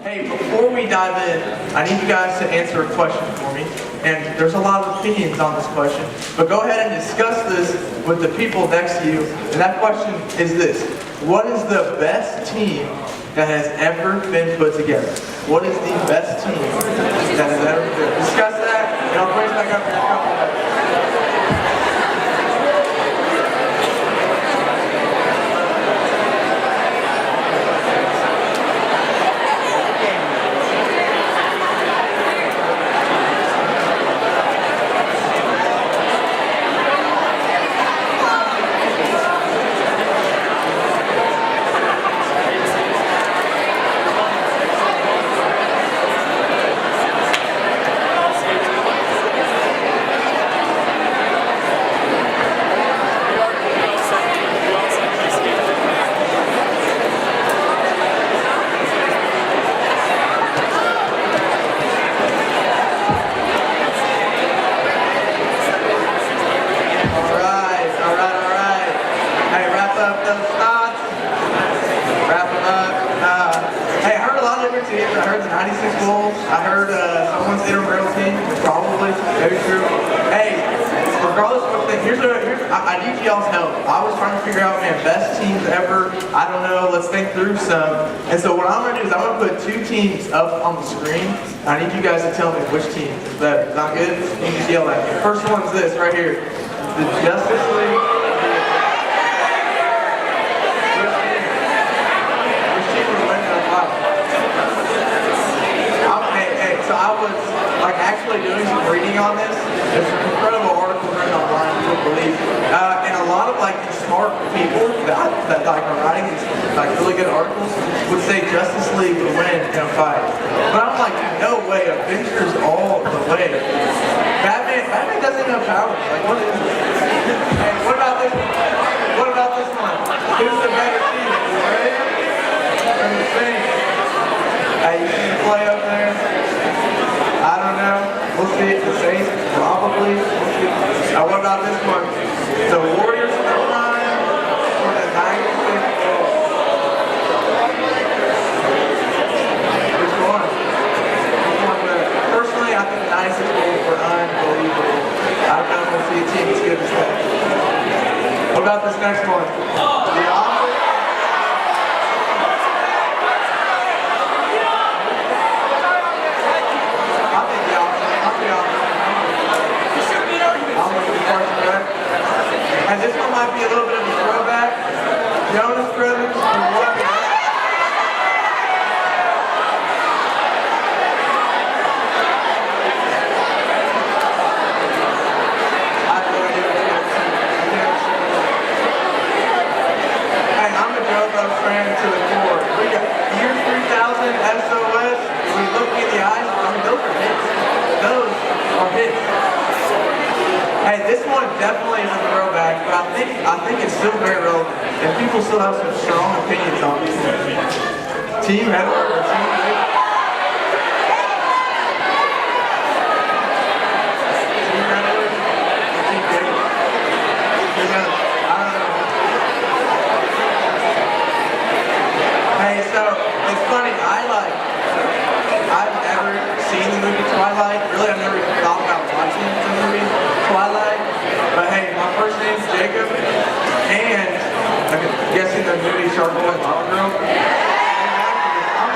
Hey, before we dive in, I need you guys to answer a question for me. And there's a lot of opinions on this question, but go ahead and discuss this with the people next to you. And that question is this: what is the best team that has ever been put together? What is the best team that has ever been? Discuss that, and I'll bring it back up in a couple of minutes. I heard the 96 Bulls. I heard someone's intramural team, probably, maybe true. Hey, regardless of what I need y'all's help. I was trying to figure out, man, best teams ever. I don't know, let's think through some. And so what I'm going to do is I'm going to put two teams up on the screen. I need you guys to tell me which team is better. Is that good? You can just yell at me. First one's this, right here. The Justice League. Actually doing some reading on this. There's some incredible articles written online, you wouldn't believe. And a lot of smart people that are writing these really good articles would say Justice League would win in a fight. But I'm like, no way, Avengers all the way. Batman doesn't have powers. What is this? Hey, what about this one? What about this one? Who's the better team? Right? From the Saints. Hey, you see the play up there? I don't know. We'll see it. The Saints, probably. We'll see. Now, what about this one? The Warriors in the prime or the 96 Bulls? Which one? Which one better? Personally, I think the 96 Bulls were unbelievable. I don't know if we'll see a team as good as that. What about this next one? The Office. And this one might be a little bit of a throwback. Jonas Brothers and what? Hey, I'm a Joe Buck fan to the core. We got Year 3000, SOS. We look in the eyes. Those are hits. Those are hits. Hey, this one definitely is a throwback, but I think it's still very relevant, and people still have some strong opinions on this. Team Edward or Team Big? Team Edward or Team Big? I don't know. Hey, so it's funny. I've never seen the movie Twilight. Really, I've never thought about watching the movie Twilight. But hey, my first name's Jacob, and I'm guessing the movie Shark Boy and Lava Girl.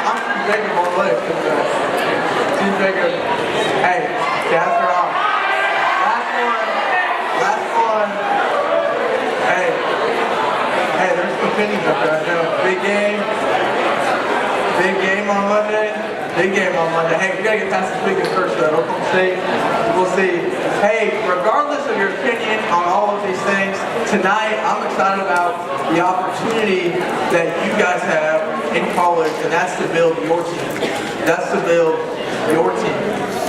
I'm Team Jacob all the way. Team Jacob. Hey, cats are off. Last one. Hey, there's some opinions up there. I know. Big game on Monday. Big game on Monday. Hey, we gotta get past this weekend first though. Oklahoma State. We'll see. Hey, regardless of your opinion on all of these things, tonight I'm excited about the opportunity that you guys have in college, and that's to build your team. That's to build your team.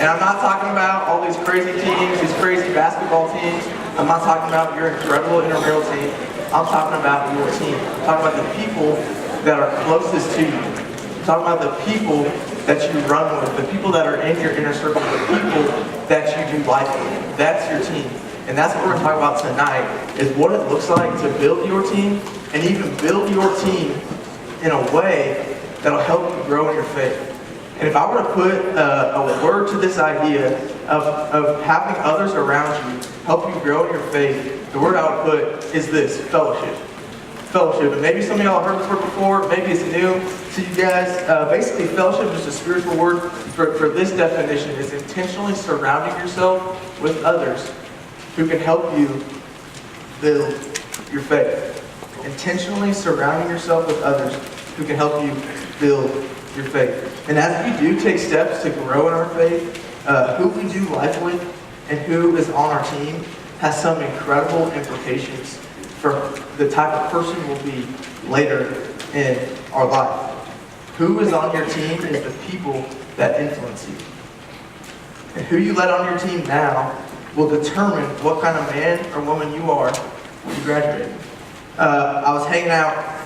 And I'm not talking about all these crazy teams, these crazy basketball teams. I'm not talking about your incredible intramural team. I'm talking about your team. I'm talking about the people that are closest to you. I'm talking about the people that you run with, the people that are in your inner circle, the people that you do life with. That's your team. And that's what we're going to talk about tonight, is what it looks like to build your team, and even build your team in a way that'll help you grow in your faith. And if I were to put a word to this idea of having others around you help you grow in your faith, the word I would put is this: fellowship. Fellowship. And maybe some of y'all heard this word before, maybe it's new to you guys. Basically, fellowship is a spiritual word for this definition. Is intentionally surrounding yourself with others who can help you build your faith. Intentionally surrounding yourself with others who can help you build your faith. And as we do take steps to grow in our faith, who we do life with and who is on our team has some incredible implications for the type of person we'll be later in our life. Who is on your team is the people that influence you. And who you let on your team now will determine what kind of man or woman you are when you graduate. I was hanging out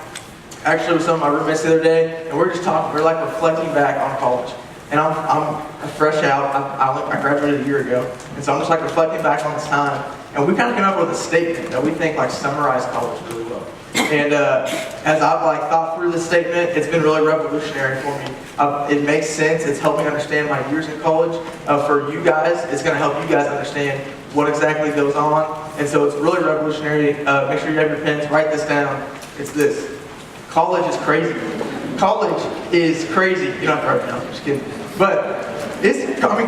actually with some of my roommates the other day, and we're just talking, we're like reflecting back on college. And I'm fresh out, I graduated a year ago, and so I'm just like reflecting back on this time, and we kind of came up with a statement that we think like summarized college really well. And as I've like thought through this statement, it's been really revolutionary for me. It makes sense, it's helping understand my years in college. For you guys, it's going to help you guys understand what exactly goes on. And so it's really revolutionary. Make sure you have your pens, write this down. It's this: college is crazy. College is crazy. You don't have to write it down, I'm just kidding. But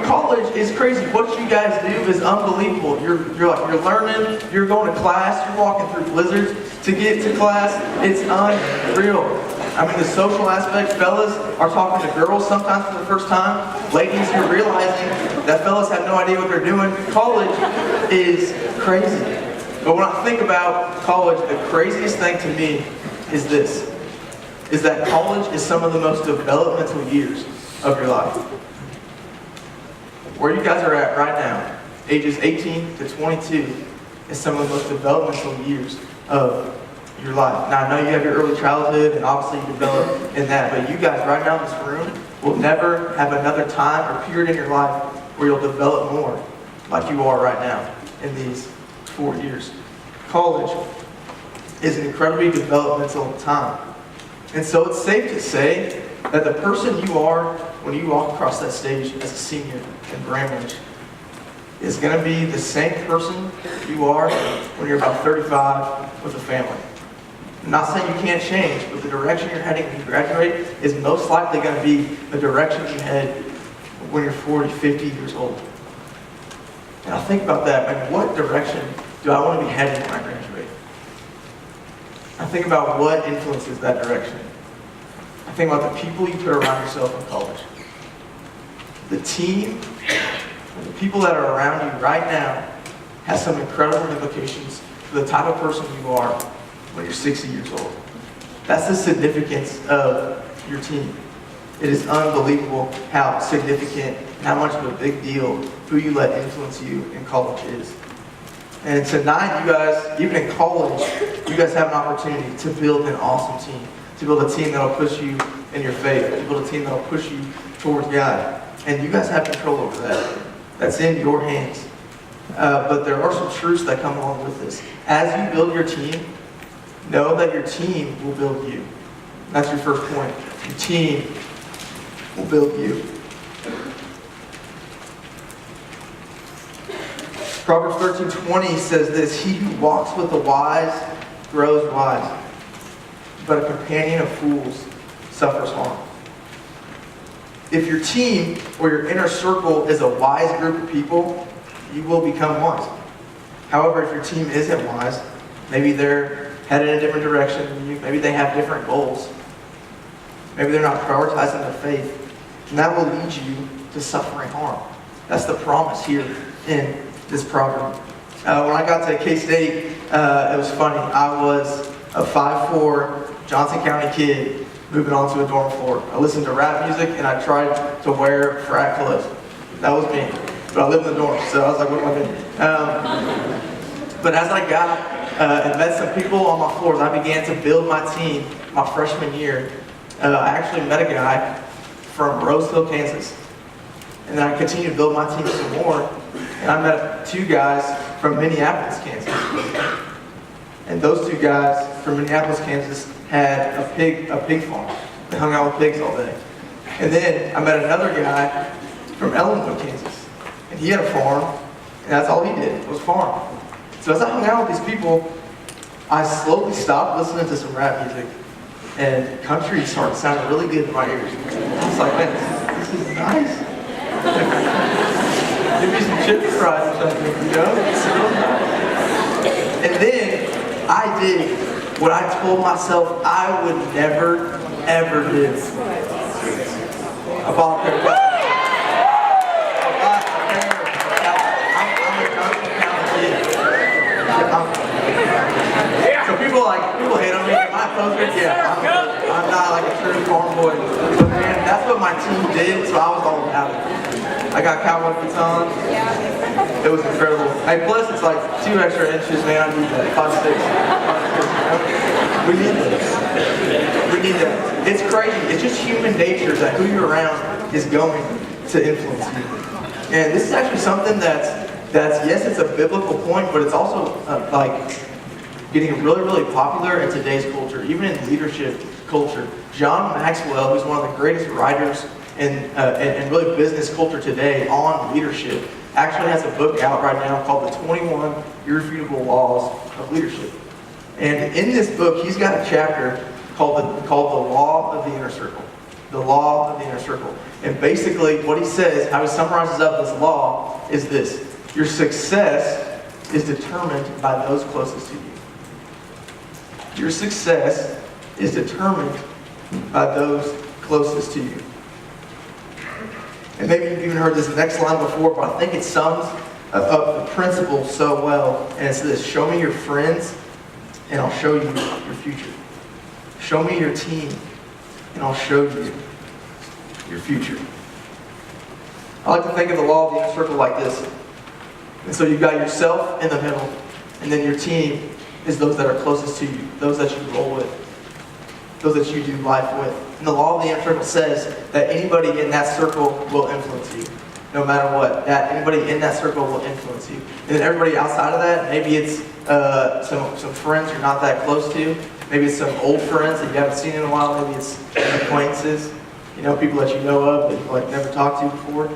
college is crazy. What you guys do is unbelievable. You're learning, you're going to class, you're walking through blizzards to get to class. It's unreal. I mean, the social aspect, fellas are talking to girls sometimes for the first time. Ladies, you're realizing that fellas have no idea what they're doing. College is crazy. But when I think about college, the craziest thing to me is this: is that college is some of the most developmental years of your life. Where you guys are at right now, ages 18 to 22, is some of the most developmental years of your life. Now, I know you have your early childhood, and obviously you develop in that, but you guys right now in this room will never have another time or period in your life where you'll develop more like you are right now in these 4 years. College is an incredibly developmental time. And so it's safe to say that the person you are when you walk across that stage as a senior in Bramlage is going to be the same person you are when you're about 35 with a family. I'm not saying you can't change, but the direction you're heading when you graduate is most likely going to be the direction you head when you're 40, 50 years old. And I think about that, like, what direction do I want to be heading when I graduate? I think about what influences that direction. I think about the people you put around yourself in college. The team, the people that are around you right now has some incredible implications for the type of person you are when you're 60 years old. That's the significance of your team. It is unbelievable how significant and how much of a big deal who you let influence you in college is. And tonight, you guys, even in college, you guys have an opportunity to build an awesome team. To build a team that'll push you in your faith. To build a team that'll push you towards God. And you guys have control over that. That's in your hands. But there are some truths that come along with this. As you build your team, know that your team will build you. That's your first point. Your team will build you. Proverbs 13:20 says this: he who walks with the wise grows wise, but a companion of fools suffers harm. If your team or your inner circle is a wise group of people, you will become wise. However, if your team isn't wise, maybe they're headed in a different direction than you, maybe they have different goals, maybe they're not prioritizing their faith, and that will lead you to suffering harm. That's the promise here in this proverb. When I got to K-State, it was funny. I was a 5'4" Johnson County kid moving onto a dorm floor. I listened to rap music and I tried to wear frat clothes. That was me. But I lived in the dorm, so I was like, what am I doing? But as I got and met some people on my floors, I began to build my team my freshman year. I actually met a guy from Roseville, Kansas. And then I continued to build my team some more. And I met 2 guys from Minneapolis, Kansas. And those 2 guys from Minneapolis, Kansas had a pig farm. They hung out with pigs all day. And then I met another guy from Ellenwood, Kansas. And he had a farm, and that's all he did, was farm. So as I hung out with these people, I slowly stopped listening to some rap music, and country started sounding really good in my ears. I was like, man, this is nice. Give me some chicken fries or something, you know? It's real nice. And then I did what I told myself I would never, ever do. I bought a pair of Cowboys. I'm a Johnson County kid. So people hate on me. Am I a poser? Yeah, I'm not like a true farm boy. But man, that's what my team did, so I was all about it. I got cowboy boots on. It was incredible. Hey, plus it's like 2 extra inches, man. I need that. 5'6". We need that. We need that. It's crazy. It's just human nature that who you're around is going to influence you. And this is actually something that's yes, it's a biblical point, but it's also like getting really, really popular in today's culture, even in leadership culture. John Maxwell, who's one of the greatest writers in really business culture today on leadership, actually has a book out right now called The 21 Irrefutable Laws of Leadership. And in this book, he's got a chapter called the Law of the Inner Circle. The Law of the Inner Circle. And basically what he says, how he summarizes up this law is this: your success is determined by those closest to you. Your success is determined by those closest to you. And maybe you've even heard this next line before, but I think it sums up the principle so well. And it's this: show me your friends, and I'll show you your future. Show me your team, and I'll show you your future. I like to think of the law of the inner circle like this. And so you've got yourself in the middle, and then your team is those that are closest to you, those that you roll with, those that you do life with. And the law of the inner circle says that anybody in that circle will influence you, no matter what. That anybody in that circle will influence you. And then everybody outside of that, maybe it's some friends you're not that close to. Maybe it's some old friends that you haven't seen in a while. Maybe it's acquaintances, you know, people that you know of that you've like never talked to before.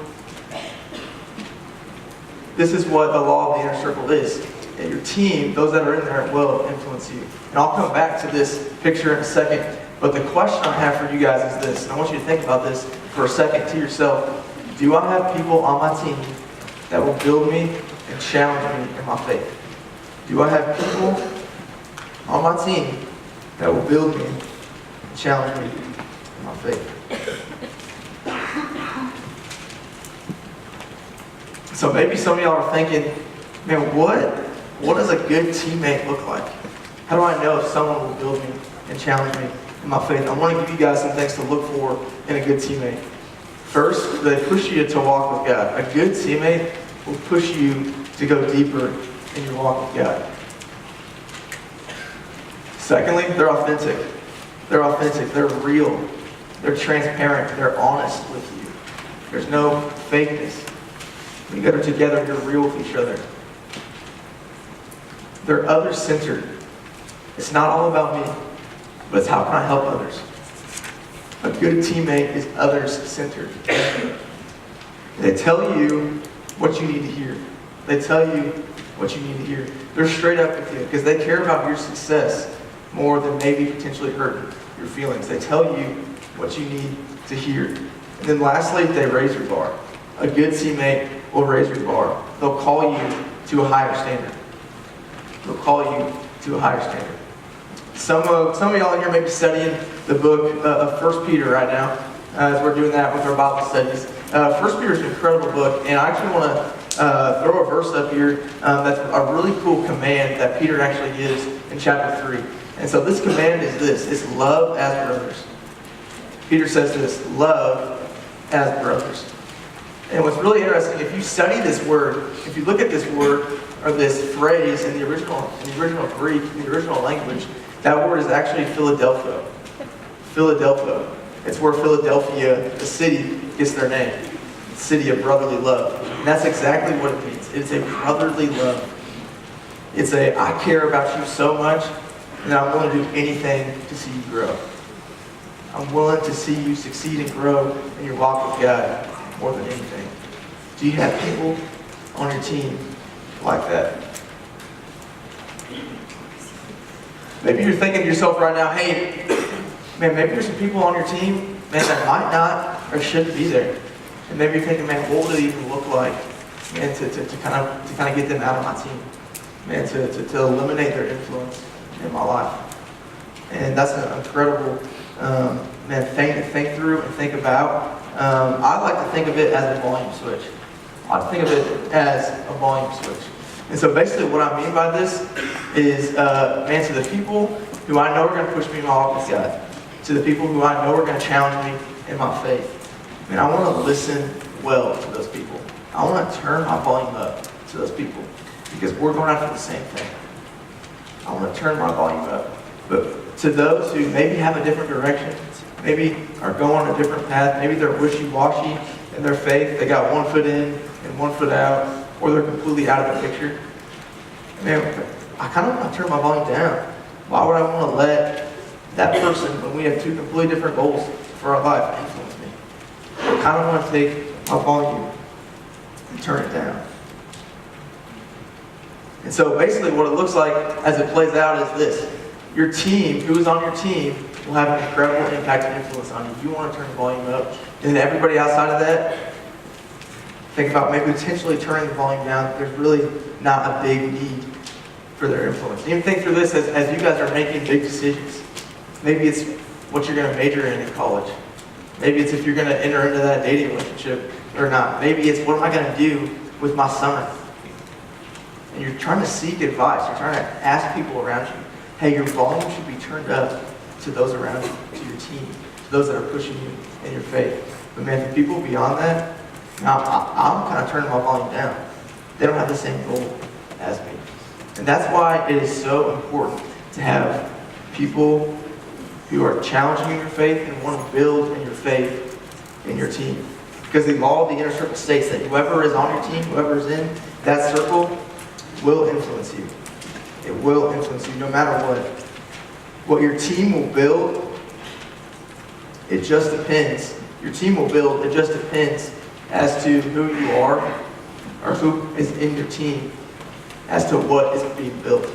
This is what the law of the inner circle is. And your team, those that are in there, will influence you. And I'll come back to this picture in a second. But the question I have for you guys is this, and I want you to think about this for a second to yourself. Do I have people on my team that will build me and challenge me in my faith? Do I have people on my team that will build me and challenge me in my faith? So maybe some of y'all are thinking, man, what does a good teammate look like? How do I know if someone will build me and challenge me in my faith? I want to give you guys some things to look for in a good teammate. First, they push you to walk with God. A good teammate will push you to go deeper in your walk with God. Secondly, they're authentic. They're authentic. They're real. They're transparent. They're honest with you. There's no fakeness. When you guys are together, you're real with each other. They're other-centered. It's not all about me, but it's how can I help others. A good teammate is others-centered. They tell you what you need to hear. They tell you what you need to hear. They're straight up with you because they care about your success more than maybe potentially hurting your feelings. They tell you what you need to hear. And then lastly, they raise your bar. A good teammate will raise your bar. They'll call you to a higher standard. They'll call you to a higher standard. Some of y'all here may be studying the book of 1 Peter right now, as we're doing that with our Bible studies. 1 Peter is an incredible book, and I actually want to throw a verse up here that's a really cool command that Peter actually gives in chapter 3. And so this command is this: it's love as brothers. Peter says this: love as brothers. And what's really interesting, if you study this word, if you look at this word or this phrase in the original Greek, in the original language, that word is actually Philadelphia. Philadelphia. It's where Philadelphia, the city, gets their name. The city of brotherly love. And that's exactly what it means. It's a brotherly love. It's a, I care about you so much, and I'm willing to do anything to see you grow. I'm willing to see you succeed and grow in your walk with God more than anything. Do you have people on your team like that? Maybe you're thinking to yourself right now, hey, man, maybe there's some people on your team, man, that might not or shouldn't be there. And maybe you're thinking, man, what would it even look like, man, to kind of get them out of my team, man, to eliminate their influence in my life. And that's an incredible, man, thing to think through and think about. I like to think of it as a volume switch. I like to think of it as a volume switch. And so basically what I mean by this is, man, to the people who I know are going to push me in my walk with God, to the people who I know are going to challenge me in my faith, man, I want to listen well to those people. I want to turn my volume up to those people because we're going after the same thing. I want to turn my volume up. But to those who maybe have a different direction, maybe are going a different path, maybe they're wishy-washy in their faith, they got one foot in and one foot out, or they're completely out of the picture, man, I kind of want to turn my volume down. Why would I want to let that person, when we have two completely different goals for our life, influence me? I kind of want to take my volume and turn it down. And so basically what it looks like as it plays out is this. Your team, who is on your team, will have an incredible impact and influence on you. You want to turn the volume up. And then everybody outside of that, think about maybe potentially turning the volume down. There's really not a big need for their influence. Even think through this as you guys are making big decisions. Maybe it's what you're going to major in college. Maybe it's if you're going to enter into that dating relationship or not. Maybe it's what am I going to do with my summer? And you're trying to seek advice. You're trying to ask people around you, hey, your volume should be turned up to those around you, to your team, to those that are pushing you in your faith. But man, the people beyond that, now I'm kind of turning my volume down. They don't have the same goal as me. And that's why it is so important to have people who are challenging in your faith and want to build in your faith in your team. Because the law of the inner circle states that whoever is on your team, whoever is in that circle, will influence you. It will influence you no matter what. What your team will build, it just depends. Your team will build, it just depends as to who you are or who is in your team, as to what is being built,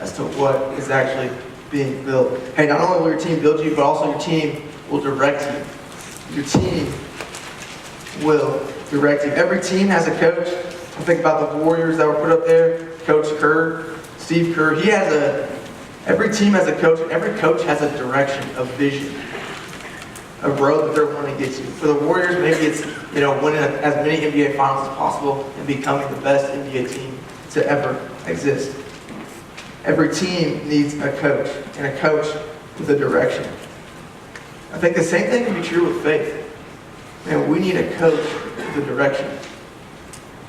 as to what is actually being built. Hey, not only will your team build you, but also your team will direct you. Your team will direct you. Every team has a coach. I think about the Warriors that were put up there. Coach Kerr, Steve Kerr. Every team has a coach, and every coach has a direction, a vision, a road that they're wanting to get to. For the Warriors, maybe it's winning as many NBA finals as possible and becoming the best NBA team to ever exist. Every team needs a coach, and a coach with a direction. I think the same thing can be true with faith. Man, we need a coach with a direction.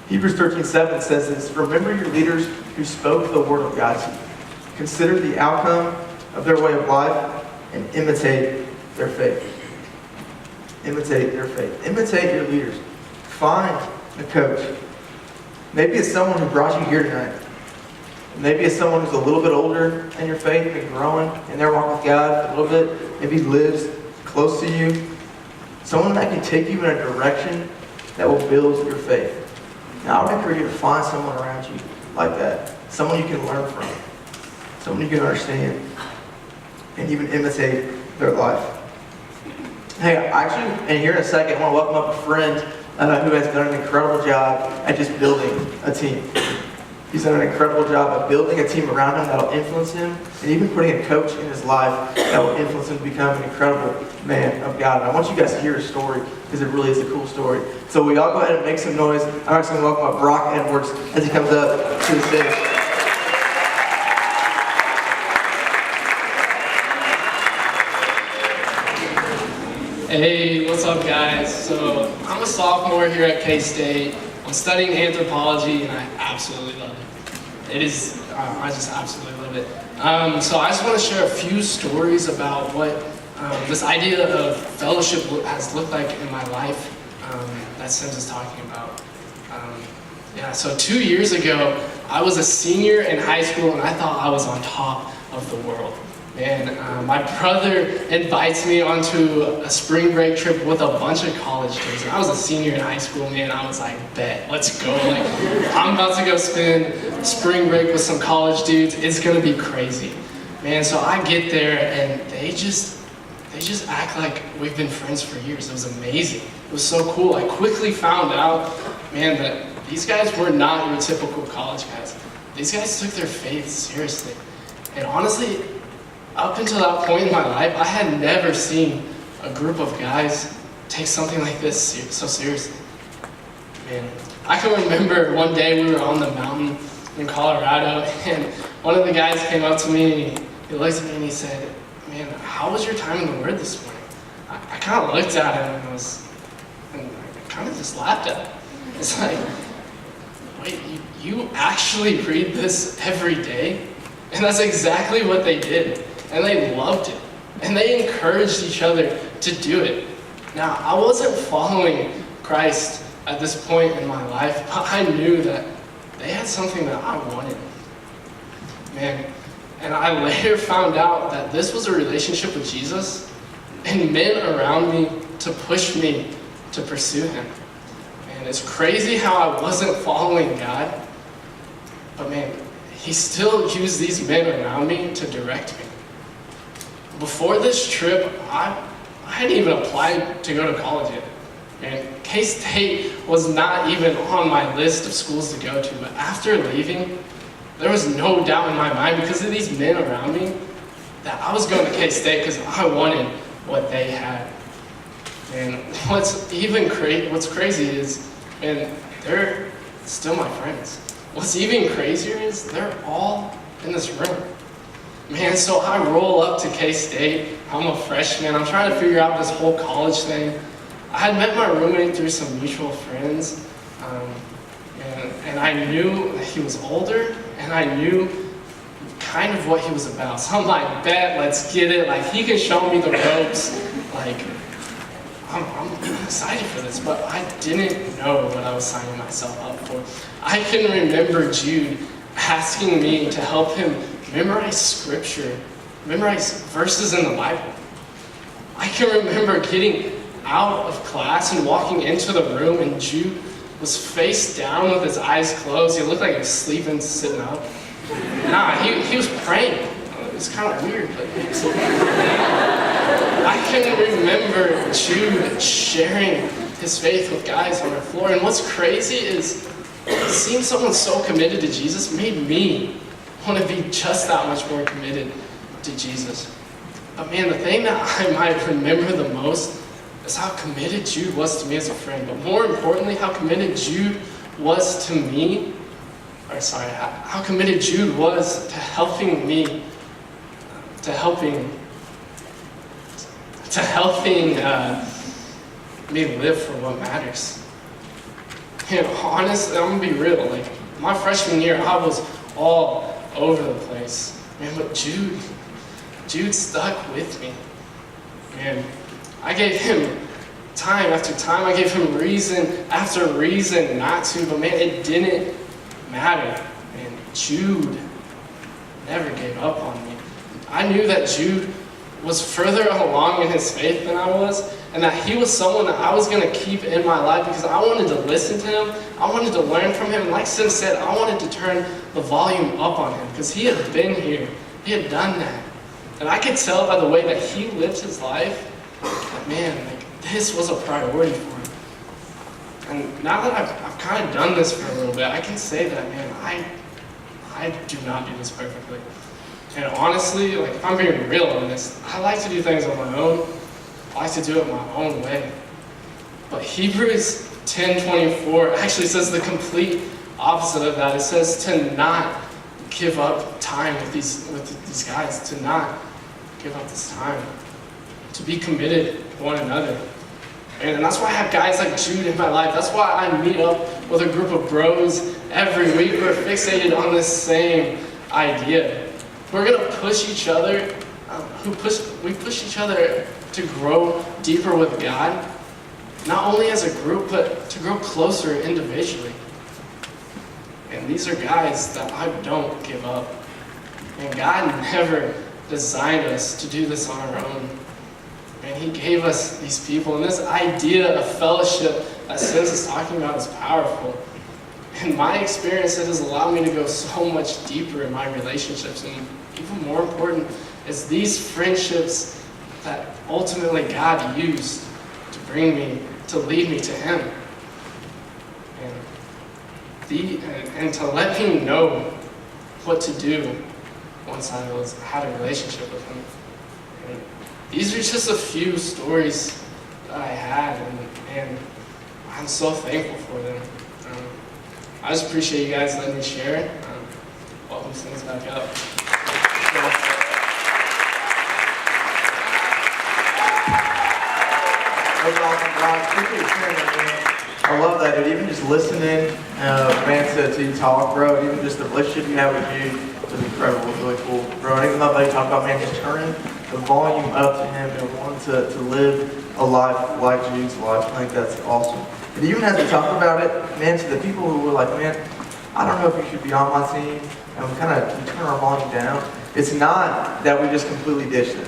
Hebrews 13:7 says this, remember your leaders who spoke the word of God to you. Consider the outcome of their way of life and imitate their faith. Imitate their faith. Imitate your leaders. Find a coach. Maybe it's someone who brought you here tonight. Maybe it's someone who's a little bit older in your faith, been growing in their walk with God a little bit. Maybe lives close to you. Someone that can take you in a direction that will build your faith. Now, I would encourage you to find someone around you like that. Someone you can learn from. Someone you can understand. And even imitate their life. Hey, actually, and here in a second, I want to welcome up a friend who has done an incredible job at just building a team. He's done an incredible job of building a team around him that will influence him, and even putting a coach in his life that will influence him to become an incredible man of God. And I want you guys to hear his story, because it really is a cool story. So we all go ahead and make some noise. I'm actually going to welcome up Brock Edwards as he comes up to the stage. Hey, what's up guys? So I'm a sophomore here at K-State. I'm studying anthropology and I absolutely love it. I just absolutely love it. So I just want to share a few stories about what this idea of fellowship has looked like in my life that Sims is talking about. So 2 years ago, I was a senior in high school and I thought I was on top of the world. My brother invites me onto a spring break trip with a bunch of college kids. And I was a senior in high school, man. I was like, bet, let's go. Like, I'm about to go spend spring break with some college dudes. It's gonna be crazy. Man, so I get there and they just act like we've been friends for years. It was amazing. It was so cool. I quickly found out, man, that these guys were not your typical college guys. These guys took their faith seriously. And honestly, up until that point in my life, I had never seen a group of guys take something like this so seriously. Man, I can remember one day we were on the mountain in Colorado, and one of the guys came up to me and he looked at me and he said, man, how was your time in the Word this morning? I kind of looked at him and I kind of just laughed at him. It's like, wait, you actually read this every day? And that's exactly what they did. And they loved it. And they encouraged each other to do it. Now, I wasn't following Christ at this point in my life, but I knew that they had something that I wanted. Man, and I later found out that this was a relationship with Jesus and men around me to push me to pursue him. And it's crazy how I wasn't following God, but man, he still used these men around me to direct me. Before this trip, I hadn't even applied to go to college yet. And K-State was not even on my list of schools to go to, but after leaving, there was no doubt in my mind because of these men around me that I was going to K-State because I wanted what they had. And what's crazy is, man, they're still my friends. What's even crazier is they're all in this room. Man, so I roll up to K-State. I'm a freshman. I'm trying to figure out this whole college thing. I had met my roommate through some mutual friends, and I knew he was older, and I knew kind of what he was about. So I'm like, bet, let's get it. Like, he can show me the ropes. Like, I'm excited for this, but I didn't know what I was signing myself up for. I can remember Jude asking me to help him memorize scripture, memorize verses in the Bible. I can remember getting out of class and walking into the room, and Jude was face down with his eyes closed. He looked like he was sleeping, sitting up. Nah, he was praying. It was kind of weird, but I can remember Jude sharing his faith with guys on the floor. And what's crazy is seeing someone so committed to Jesus made me want to be just that much more committed to Jesus. But man, the thing that I might remember the most is how committed Jude was to me as a friend. But more importantly, how committed Jude was to me, how committed Jude was to helping me, to helping me live for what matters. And honestly, I'm gonna be real, like, my freshman year, I was all over the place. Man, but Jude stuck with me. Man, I gave him time after time. I gave him reason after reason not to, but man, it didn't matter. Man, Jude never gave up on me. I knew that Jude was further along in his faith than I was, and that he was someone that I was going to keep in my life because I wanted to listen to him. I wanted to learn from him. And like Sim said, I wanted to turn the volume up on him because he had been here. He had done that. And I could tell by the way that he lived his life that, man, like, this was a priority for him. And now that I've kind of done this for a little bit, I can say that, man, I do not do this perfectly. And honestly, like, if I'm being real on this, I like to do things on my own. I like to do it my own way. But Hebrews 10:24 actually says the complete opposite of that. It says to not give up time with these guys, to not give up this time, to be committed to one another. And that's why I have guys like Jude in my life. That's why I meet up with a group of bros every week who are fixated on this same idea. We're gonna push each other. We push each other to grow deeper with God, not only as a group, but to grow closer individually. And these are guys that I don't give up. And God never designed us to do this on our own. And he gave us these people, and this idea of fellowship that Sims is talking about is powerful. In my experience, it has allowed me to go so much deeper in my relationships, and even more important is these friendships that ultimately God used to bring me, to lead me to Him. And to let me know what to do once I had a relationship with Him. And these are just a few stories that I had, and I'm so thankful for them. I just appreciate you guys letting me share. Welcome things back up. That's awesome, Brian. Appreciate you sharing that, man. I love that, dude. Even just listening, man, to you talk, bro. Even just the relationship you have with you is incredible. It's really cool, bro. And even love that you talk about, man, just turning the volume up to Him and wanting to live a life like Jude's life. I think that's awesome. And even as we talk about it, man, to the people who were like, man, I don't know if you should be on my team, and we turn our volume down. It's not that we just completely ditch them.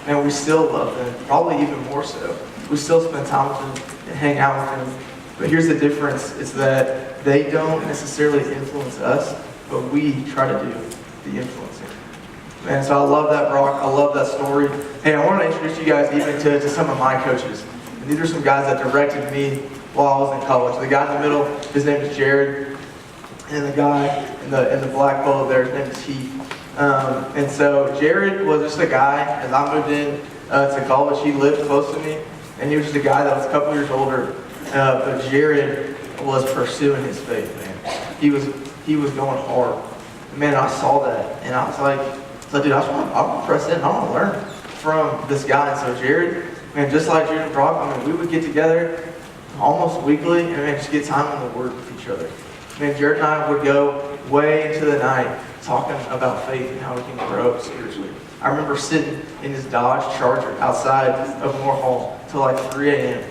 And we still love them, probably even more so. We still spend time with them and hang out with them. But here's the difference, it's that they don't necessarily influence us, but we try to do the influencing. Man, so I love that, Brock. I love that story. Hey, I want to introduce you guys even to some of my coaches. And these are some guys that directed me while I was in college. The guy in the middle, his name is Jared. And the guy in the black polo there, his name is Heath. And so Jared was just a guy, as I moved in to college, he lived close to me. And he was just a guy that was a couple years older. But Jared was pursuing his faith, man. He was going hard. Man, I saw that. And I was like, dude, I want to press in. I want to learn from this guy. And so Jared, man, just like Jared and Brock, I mean, we would get together almost weekly and man, just get time in the Word with each other. Man, Jared and I would go way into the night talking about faith and how we can grow spiritually. I remember sitting in his Dodge Charger outside of Moore Hall till like 3 a.m.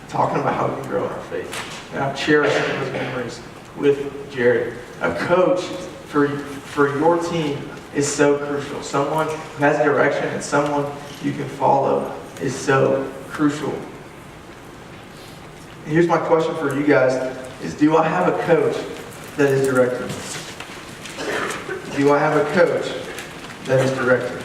talking about how we can grow in our faith. And I'm cherishing those memories with Jared. A coach for your team is so crucial. Someone who has direction and someone you can follow is so crucial. And here's my question for you guys is, do I have a coach that is directing me? Do I have a coach that is directing me?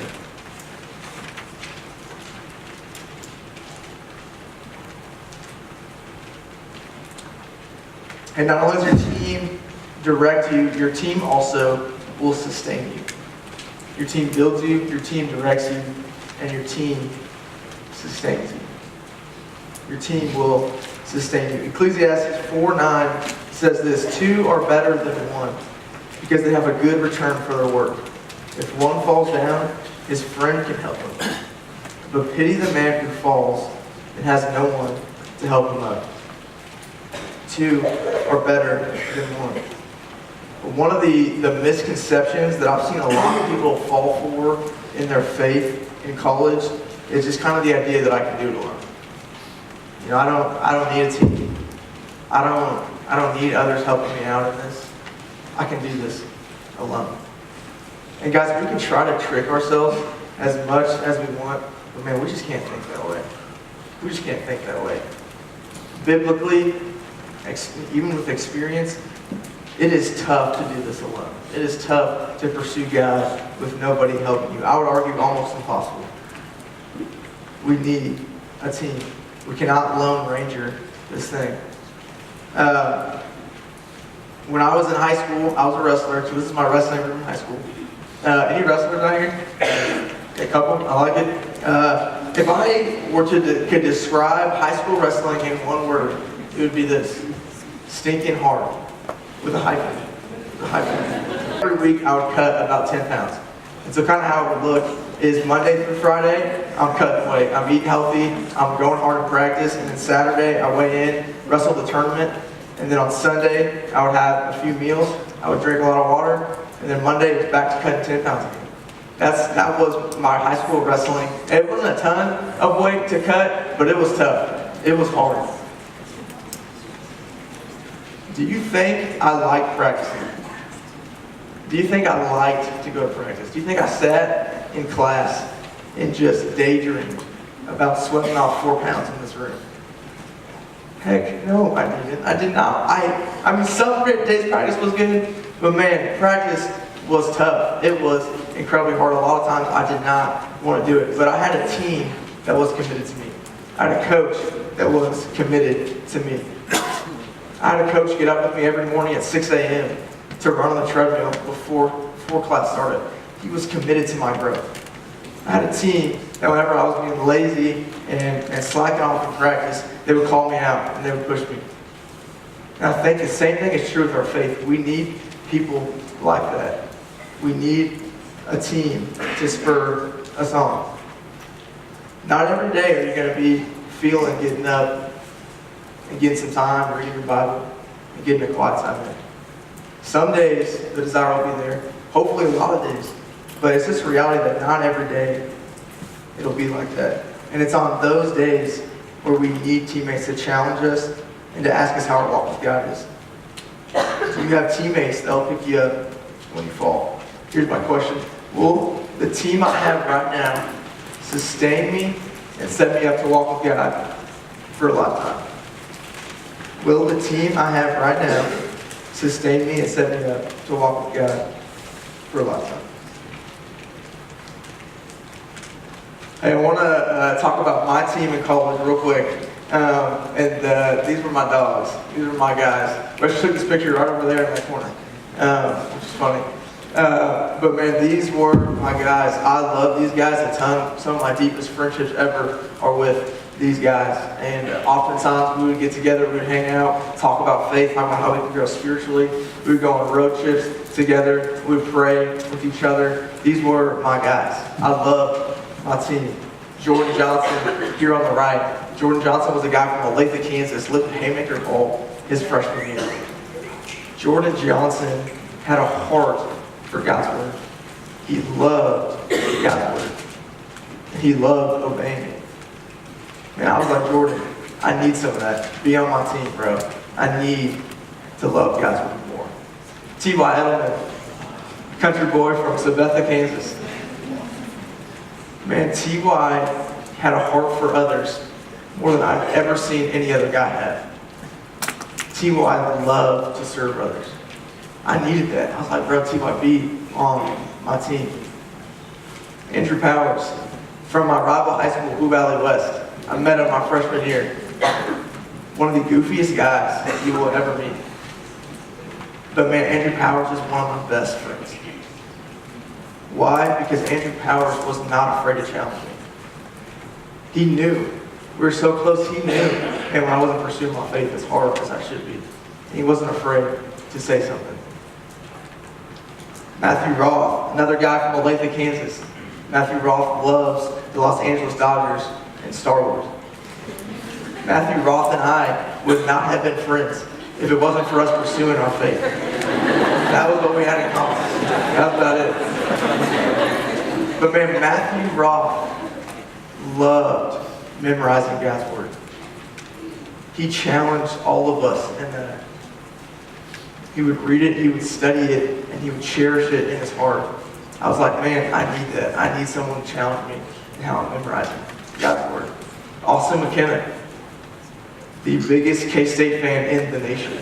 And not only does your team direct you, your team also will sustain you. Your team builds you, your team directs you, and your team sustains you. Your team will sustain you. Ecclesiastes 4:9 says this, 2 are better than 1 because they have a good return for their work. If one falls down, his friend can help him. But pity the man who falls and has no one to help him up. 2 are better than 1. One of the misconceptions that I've seen a lot of people fall for in their faith in college is just kind of the idea that I can do it alone. You know, I don't need a team. I don't need others helping me out in this. I can do this alone. And guys, we can try to trick ourselves as much as we want, but man, we just can't think that way. We just can't think that way. Biblically, even with experience, it is tough to do this alone. It is tough to pursue God with nobody helping you. I would argue almost impossible. We need a team. We cannot Lone Ranger this thing. When I was in high school, I was a wrestler, so this is my wrestling room in high school. Any wrestlers out here? A couple, I like it. If I could describe high school wrestling in one word, it would be this: stinking hard, with a hyphen. Every week I would cut about 10 pounds. And so kind of how it would look is Monday through Friday, I'm cutting weight. I'm eating healthy, I'm going hard in practice, and then Saturday I weigh in, wrestle the tournament, and then on Sunday I would have a few meals, I would drink a lot of water, and then Monday it was back to cutting 10 pounds again. That was my high school wrestling. It wasn't a ton of weight to cut, but it was tough. It was hard. Do you think I like practicing? Do you think I liked to go to practice? Do you think I sat in class and just daydreamed about sweating off 4 pounds in this room? Heck no, I didn't. I did not. I mean, some days practice was good, but man, practice was tough. It was incredibly hard. A lot of times I did not want to do it, but I had a team that was committed to me. I had a coach that was committed to me. I had a coach get up with me every morning at 6 a.m. to run on the treadmill before class started. He was committed to my growth. I had a team that whenever I was being lazy and slacking off in practice, they would call me out and they would push me. And I think the same thing is true with our faith. We need people like that. We need a team to spur us on. Not every day are you going to be feeling getting up and getting some time reading your Bible and getting a quiet time in. Some days the desire will be there. Hopefully a lot of days. But it's just a reality that not every day it'll be like that. And it's on those days where we need teammates to challenge us and to ask us how our walk with God is. So you have teammates that'll pick you up when you fall. Here's my question. Will the team I have right now sustain me and set me up to walk with God for a lifetime? Will the team I have right now sustain me and set me up to walk with God for a lifetime? Hey, I want to talk about my team in college real quick. These were my dogs. These were my guys. We actually took this picture right over there in that corner, which is funny. But man, these were my guys. I love these guys a ton. Some of my deepest friendships ever are with these guys. And oftentimes we would get together, we would hang out, talk about faith, talk about how we could grow spiritually. We would go on road trips together. We would pray with each other. These were my guys. I love my team. Jordan Johnson, here on the right. Jordan Johnson was a guy from Olathe, Kansas, lifted haymaker ball his freshman year. Jordan Johnson had a heart for God's word. He loved God's word. He loved obeying it. Man, I was like, Jordan, I need some of that. Be on my team, bro. I need to love God's word more. T.Y. Edelman, country boy from Sabetha, Kansas. Man, T.Y. had a heart for others more than I've ever seen any other guy have. T.Y. loved to serve others. I needed that. I was like, bro, T.Y., be on my team. Andrew Powers, from my rival high school, Blue Valley West. I met him my freshman year. One of the goofiest guys that you will ever meet. But man, Andrew Powers is one of my best friends. Why? Because Andrew Powers was not afraid to challenge me. He knew. We were so close, he knew. And when I wasn't pursuing my faith as hard as I should be, he wasn't afraid to say something. Matthew Roth, another guy from Olathe, Kansas. Matthew Roth loves the Los Angeles Dodgers and Star Wars. Matthew Roth and I would not have been friends if it wasn't for us pursuing our faith. That was what we had in common. That's about it. But man, Matthew Roth loved memorizing God's word. He challenged all of us in that. He would read it, he would study it, and he would cherish it in his heart. I was like, man, I need that. I need someone to challenge me in how I'm memorizing God's word. Austin McKenna, the biggest K-State fan in the nation.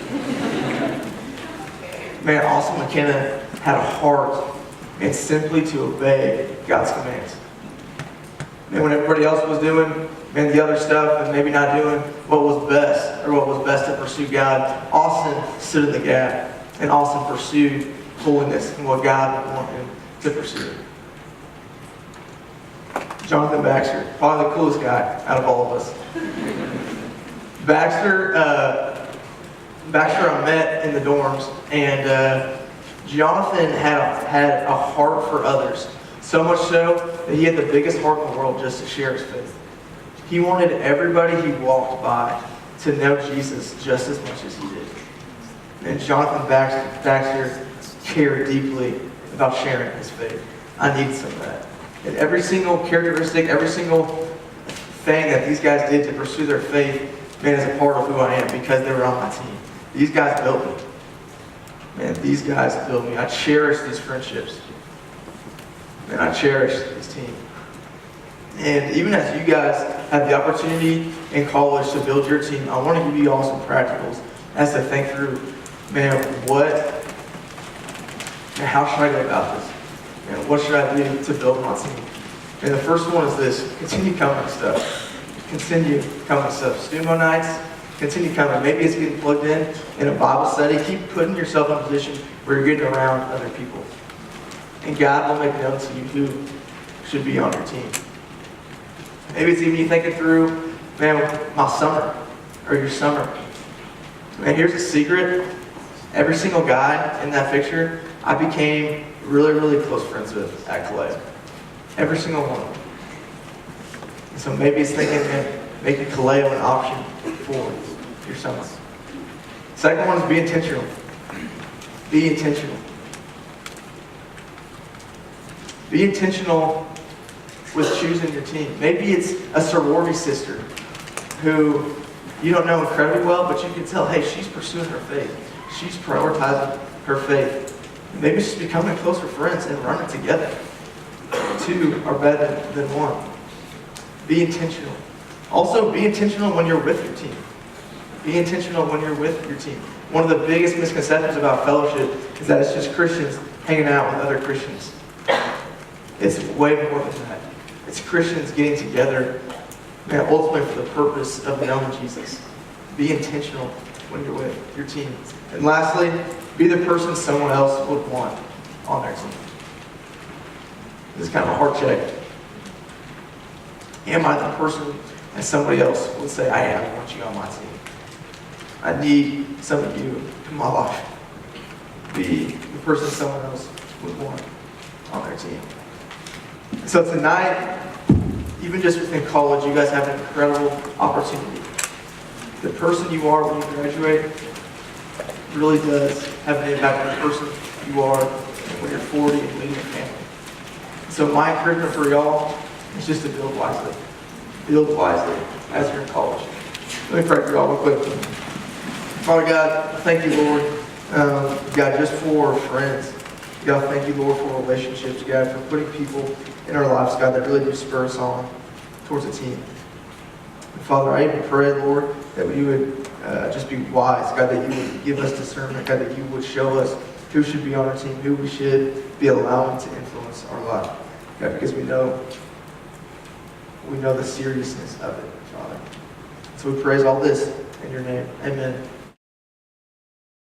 Man, Austin McKenna had a heart and simply to obey God's commands. And when everybody else was doing, man, the other stuff and maybe not doing what was best or what was best to pursue God, Austin stood in the gap and Austin pursued holiness and what God would want him to pursue. Jonathan Baxter, probably the coolest guy out of all of us. Baxter I met in the dorms, and Jonathan had a heart for others. So much so that he had the biggest heart in the world just to share his faith. He wanted everybody he walked by to know Jesus just as much as he did. And Jonathan Baxter cared deeply about sharing his faith. I needed some of that. And every single characteristic, every single thing that these guys did to pursue their faith, man, is a part of who I am because they were on my team. These guys built me. Man, these guys build me. I cherish these friendships. Man, I cherish this team. And even as you guys have the opportunity in college to build your team, I want to give you all some practicals as to think through, how should I go about this? Man, what should I do to build my team? And the first one is this: continue coming to stuff. Continue coming to stuff. Stumo nights, continue coming. Maybe it's getting plugged in a Bible study. Keep putting yourself in a position where you're getting around other people. And God will make known to you who should be on your team. Maybe it's even you thinking through, my summer, or your summer. Man, here's a secret. Every single guy in that picture, I became really, really close friends with at Calais. Every single one. And so maybe it's thinking, making Calais an option for your summer. Second one is be intentional. Be intentional. Be intentional with choosing your team. Maybe it's a sorority sister who you don't know incredibly well, but you can tell, hey, she's pursuing her faith. She's prioritizing her faith. Maybe it's just becoming closer friends and running together. Two are better than one. Be intentional. Also, be intentional when you're with your team. Be intentional when you're with your team. One of the biggest misconceptions about fellowship is that it's just Christians hanging out with other Christians. It's way more than that. It's Christians getting together, ultimately for the purpose of knowing Jesus. Be intentional when you're with your team. And lastly, be the person someone else would want on their team. This is kind of a hard check. Am I the person that somebody else would say, I want you on my team? I need some of you in my life. Be the person someone else would want on their team. So tonight, even just within college, you guys have an incredible opportunity. The person you are when you graduate really does have an impact on the person you are when you're 40 and leading a family. So my encouragement for y'all is just to build wisely. Build wisely as you're in college. Let me pray for y'all real quick. Father God, thank you, Lord. God, just for friends. God, thank you, Lord, for relationships. God, for putting people in our lives, God, that really do spur us on towards a team. And Father, I even pray, Lord, that you would just be wise. God, that you would give us discernment. God, that you would show us who should be on our team, who we should be allowing to influence our life. God, because we know the seriousness of it, Father. So we praise all this in your name. Amen.